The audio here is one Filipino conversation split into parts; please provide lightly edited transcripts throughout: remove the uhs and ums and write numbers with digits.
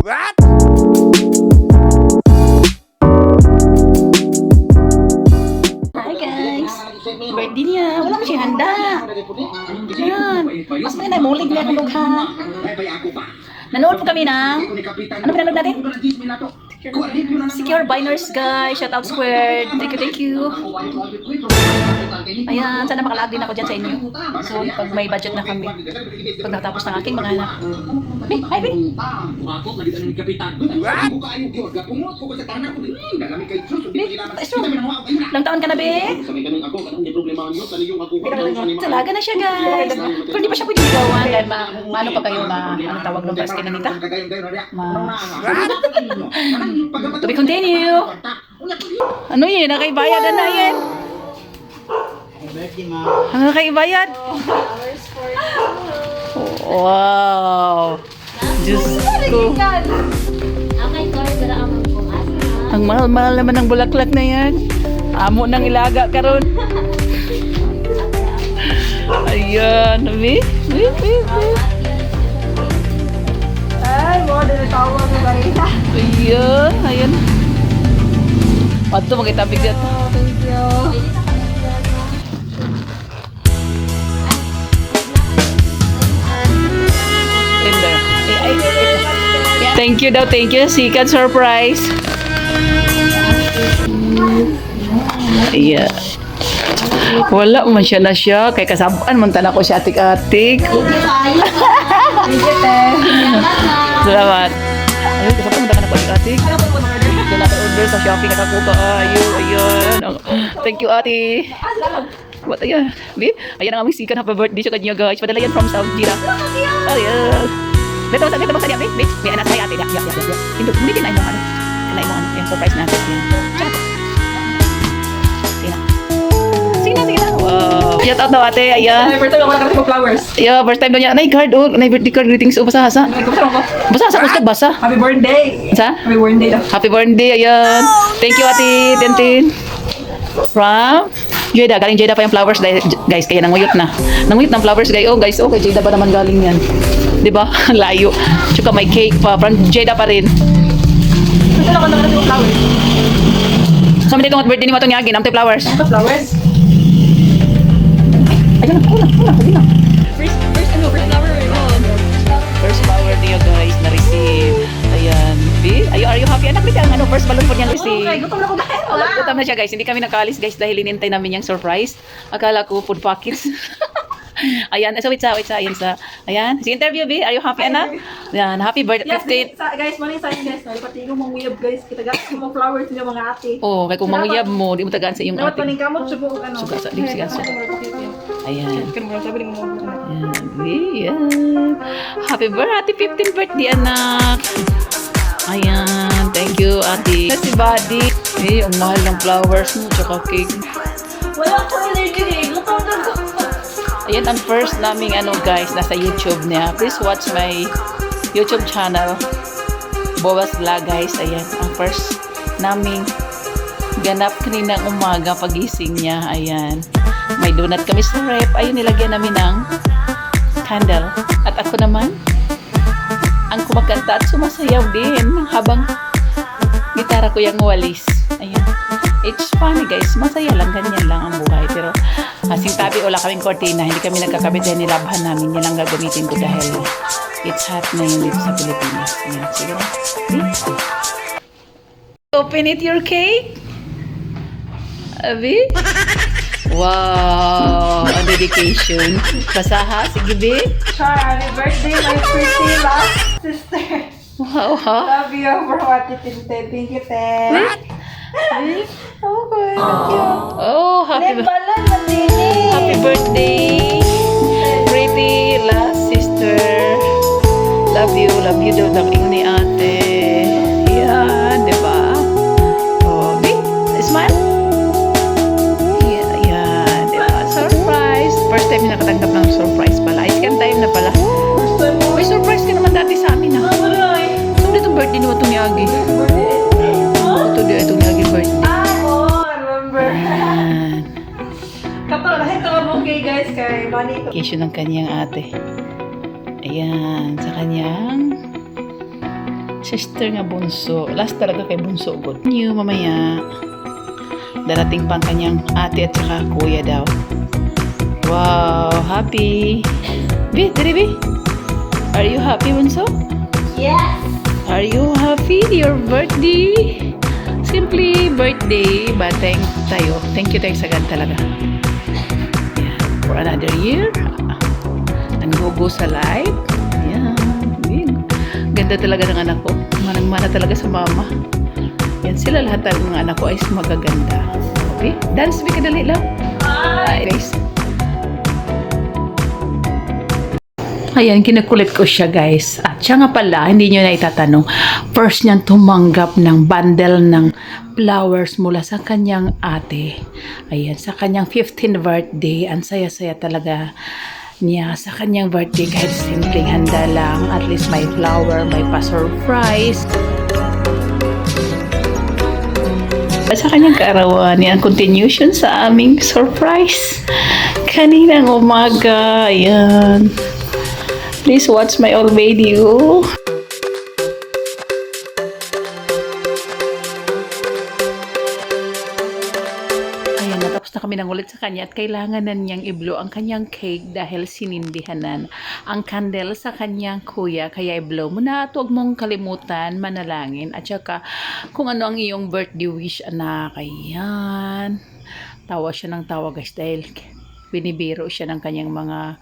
What? Hi guys! Birthday niya. Wala mo siya handa. Yan. Mas may namulig niya kung ha. Nanood po kami ng... Ano pinanood natin? Secure Biners guys. Shout out Squared. Thank you. Ayan. Sana makalag din ako dyan sa inyo. So, pag may budget na kami. Pag natapos ng aking mga anak. Hey, hi, Bin. Ilang taon ka na, Bin? Talaga na siya, guys. Pero di pa siya pwede ligawan dahil ano pa kayo ano tawag ng first kinanita? To be continue. Ano yun? Nakaibayad na yan. Ano nakaibayad? Wow. Diyos ko. Ang mahal-mahal naman ng bulaklak na yan. Amo nang ilaga karon. Ayan. Bi. Ay, mo din tawag ng barita. Ayan. Ayan. Pato magkita bigat. Thank you. Thank you daw, thank you. Sikat surprise. Yeah. Wala man siya na siya. Kay kasabaan man tala ko siya atik-atik. Salamat. Ayun, kasabaan man tala ko atik-atik. Doon natin order sa Shopee nakakuha. Ayun. Thank you, ate. What ayan? Babe, ayan ang aming sikat. Happy birthday sa kanya, guys. Padala yan from Saudi na. Ayan. Dito sa niya, babe. May anak tayo ate. Hindi kinain mo ano. Kinain mo ano. Yung surprise natin. Sige na. Wow. Shout out daw ate. Ayan. First time ako nakarating mo flowers. Yeah, first time daw niya. Nay card. Oh, nay birthday card. Greetings. Oh, basa. Gusto basa. Happy birthday. Sa? Happy birthday daw. Happy birthday. Ayan. Thank you ate. Tintin. From Jada. Galing Jada pa yung flowers. Guys, kaya nanguyot na. Nanguyot ng flowers guys. Oh, guys. Oh, kay Jada pa naman galing yan. Diba? Layo. Tsaka may cake pa. From Jada pa rin. Gusto ako nakarating mo flowers. So, may itong birthday ni Matong Yagi. Namte flowers. Ito flowers. Ayun na. Pwede na. First flower. First flower niya guys na-receive. Ayan. B, are you happy? Anak, bisa ang first balloon po niyang receive. Okay, gutom na ko dahil. Gutom na siya guys. Hindi kami nakaalis guys dahil hinintay namin yung surprise. Akala ko food packets. Ayan. So, wait sa. Ayan. Si interview, B. Are you happy, anak? Ayan. Happy birthday. Yes, 15. guys, maling sign guys. Pati yung mga uyab guys. Kita guys, yung mga flowers niya mga ate. Oh, kaya kung manguyab mo, di mo tagaan sa iyong Dapat ating. maling kamot siya po. Ano? Suga sa di siya. Ayan. Sabi mo. Ayan. Happy birthday. 15th birthday, anak. Ayan. Thank you, ate. Si Buddy. Ang mahal ng flowers mo, tsaka cake. Wala ko energy eh. Gutom na ko. Ayan ang first naming guys, nasa YouTube niya. Please watch my YouTube channel. Boas Vlog guys. Ayan, ang first naming ganap kaninang umaga pagising niya. Ayan. May donut kami sa rep. Ayun, nilagyan namin ng candle. At ako naman, ang kumakanta at sumasayaw din habang gitara ko yung walis. Ayan. It's funny guys, masaya lang, ganyan lang ang buhay. Pero tabi wala kaming kortina, hindi kami nagkakabit dahil nilabhan namin. Yan lang gagamitin ko dahil it's hot na yun dito sa Pilipinas. Ayan, sige na. Open it your cake. Abi? Wow, a dedication. Basa ha? Sige, Bi. Char, happy birthday, my pretty love sister. Wow, ha? Love you for what you did. Thank you, Ted. Okay, thank you. Oh, happy birthday. Pretty last sister. Love you daw ng ni ate. Yan, di ba? Oh, Bi, smile. Yan, di ba? Surprise. First time yung nakatanggap ng surprise pala. Second time na pala. May surprise ka naman dati sa amin ha. Ito itong birthday ni Watong Yagi. Ito din itong Yagi birthday. Okay guys, kay Manny. Vacation ng kanyang ate. Ayan, sa kanyang sister nga bunso. Last talaga kay bunso good. New mamaya. Darating pang kanyang ate at saka kuya daw. Wow, happy. Bi, diri bi. Are you happy, bunso? Yes! Are you happy? Your birthday? Simply birthday, but thank you tayo sa God talaga. Yeah. For another year, and go sa life. Yeah. Ganda talaga ng anak ko. Manang-mana talaga sa mama. Yan sila lahat ng mga anak ko ay magaganda. Okay? Dance bi kadali lang. Hi! Guys. Ayan, kinukulit ko siya guys. At siya nga pala, hindi nyo na itatanong, first niyang tumanggap ng bundle ng flowers mula sa kanyang ate. Ayan, sa kanyang 15th birthday. Ang saya-saya talaga niya sa kanyang birthday kahit simpleng handa lang. At least may flower, may pa-surprise. At sa kanyang kaarawan, yan, continuation sa aming surprise. Kaninang umaga, ayan. Please watch my old video. Ayan, natapos na kami ng ulit sa kanya at kailangan na niyang i-blow ang kanyang cake dahil sinindihanan ang candle sa kanyang kuya. Kaya i-blow mo na at huwag mong kalimutan manalangin. At saka kung ano ang iyong birthday wish, anak. Ayan. Tawa siya ng tawa guys dahil binibiro siya ng kanyang mga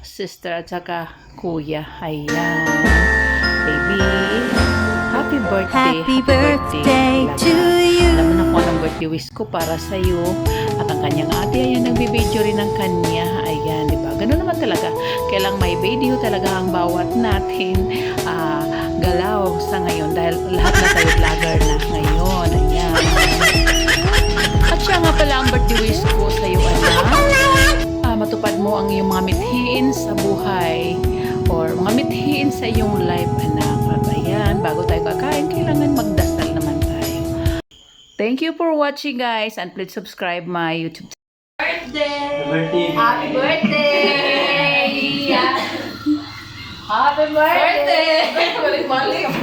sister at saka kuya. Ayan. Baby, happy birthday. Happy birthday to you. Alam mo na kung anong birthday wish ko para sa iyo. At ang kanyang ate, ayan, nagbibideo rin ng kanya. Ayan, di ba? Ganun naman talaga. Kailang may video talaga ang bawat natin galaw sa ngayon dahil lahat na tayo vlogger na ngayon. Ayan. At siya nga pala ang birthday wish ko sa iyo, anak. Matupad mo ang iyong mga mithiin sa buhay or mga mithiin sa iyong life, anak. At ayan, bago tayo kakain, kailangan magdasal naman tayo. Thank you for watching guys and please subscribe my YouTube channel. Birthday! Happy birthday! Happy birthday! Balik-balik!